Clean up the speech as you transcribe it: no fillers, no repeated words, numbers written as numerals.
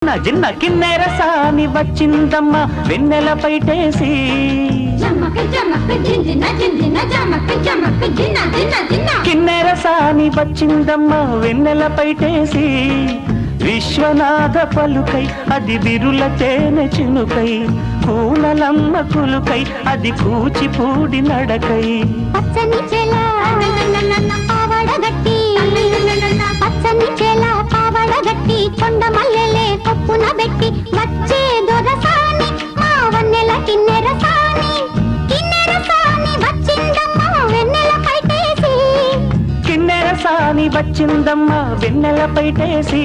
జిన్న జిన్న కిన్నెర సాని వచ్చిందమ్మ వెన్నెల పైటేసి కిన్నెర సాని వచ్చిందమ్మ వెన్నెల పైటేసి విశ్వనాథ పలుకై అది బిరుల తేనె చినుకై కూనలమ్మ కులుకై అది కూచిపూడి నడకై పచ్చని చెల పావడగట్టి పచ్చని చెల పావడగట్టి కొండ మల్లెలే కొప్పున పెట్టి వచ్చే దొరసాని మా వన్నెల కిన్నెర సాని వచ్చిందమ్మ వెన్నెల పైటేసి కిన్నెర సాని వచ్చిందమ్మ వెన్నెల పైటేసి